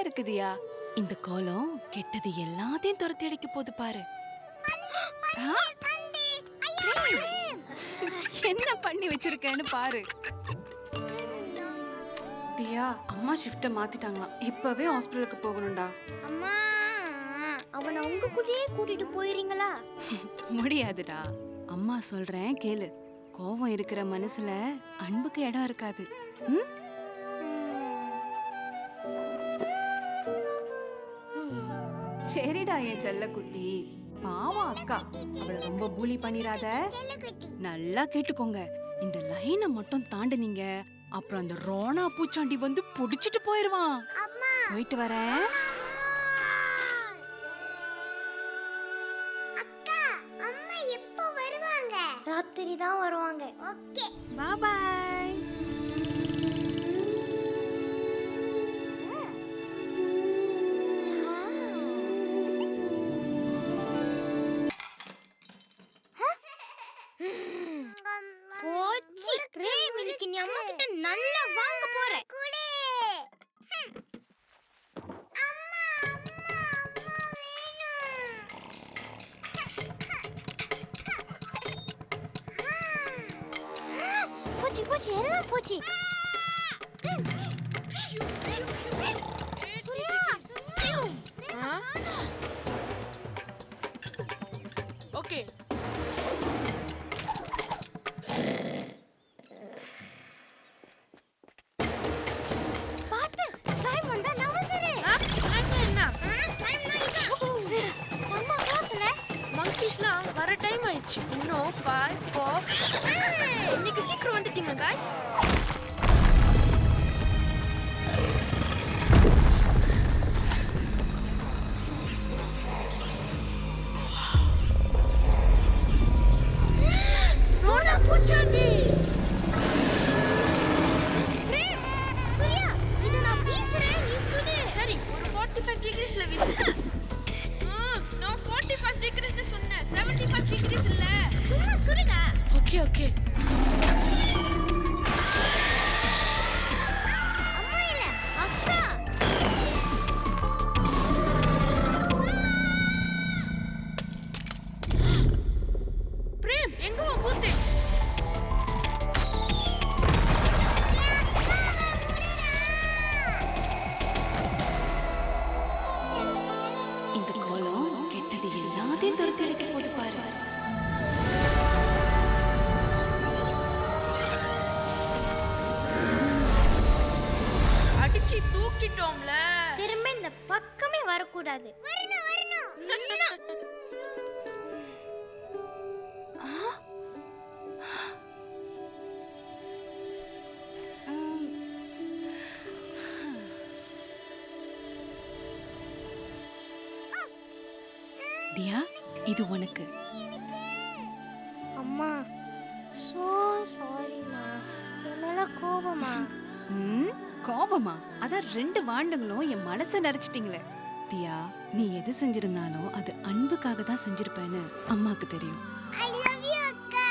இருக்குதியா. இந்த கோலம் கெட்டது எல்லாத்தையும் துரத்தி அடிக்க போது பாரு. என்ன பண்ணி வச்சிருக்கேன்னு பாரு. தியா, அம்மா ஷிஃப்ட்ட மாத்திட்டாங்களாம். இப்பவே ஹாஸ்பிடலுக்கு போகணும்டா. அம்மா, அவனை உங்க கூடயே கூட்டிட்டு போயிரீங்களா? முடியாதுடா. அம்மா சொல்றேன் கேளு. கோவம் இருக்கிற மனசுல அன்புக்கு இடம் இருக்காது. சரிடா என் செல்ல குட்டி. பாவம் அக்கா, அவளை ரொம்ப பூலி பண்ணிராத. நல்லா கேட்டுக்கோங்க, இந்த லைனை மட்டும் தாண்டுனீங்க அப்புறம் அந்த ரோனா பூச்சாண்டி வந்து புடிச்சிட்டு போயிருவான். போயிட்டு வரேன். அக்கா, அம்மா எப்போ வருவாங்க? ராத்திரி தான் வருவாங்க. Okay, bye bye. போச்சி. பிரேம், இன்னைக்கு நீ அம்மா கிட்ட நல்லா வாங்க போற. குடி. அம்மா, அம்மா, அம்மா வேணும். போச்சி போச்சி, எல்லாம் போச்சி. ஓகே, பாத்து, ஸ்லைம் வந்தா நவசரே. என்ன ஸ்லைம் நான் இது. சம்மா போசல. மங்கிஸ்லாம் வர டைம் ஆயிடுச்சு. இன்னும் 5 4. இன்னைக்கு சீக்கிரம் வந்துட்டீங்க guys. ரோனா பூச்சாண்டி. பிரேம், சூர்யா, இது நான் வீசுறேன், நீ சுடு. சரி, ஒரு 45 டிகிரிஸ்ல வீசு. நான் 45 டிகிரிஸ்ல சொன்னேன், 75 டிகிரிஸ் இல்ல. சும்மா சுடுடா. Okay okay. அம்மா இல்ல, அக்கா. பிரேம், எங்க வா பூத்து? இந்த கோலம் கெட்டது எல்லாத்தையும் துரத்தி அடிக்க போது பாரு. அடிச்சு தூக்கிட்டோம்ல. திரும்ப இந்த பக்கமே வரக்கூடாது. வரணும் வரணும். தியா, இது உனக்கு. அம்மா, சோ சாரிமா. என் மேல கோபமா? கோபமா? அதான் 2 வாண்டுங்களும் என் மனசை நரைச்சிட்டீங்களே. தியா, நீ எது செஞ்சிருந்தாலும் அது அன்புக்காக தான் செஞ்சிருப்பேன்னு அம்மாக்கு தெரியும். I love you, அக்கா.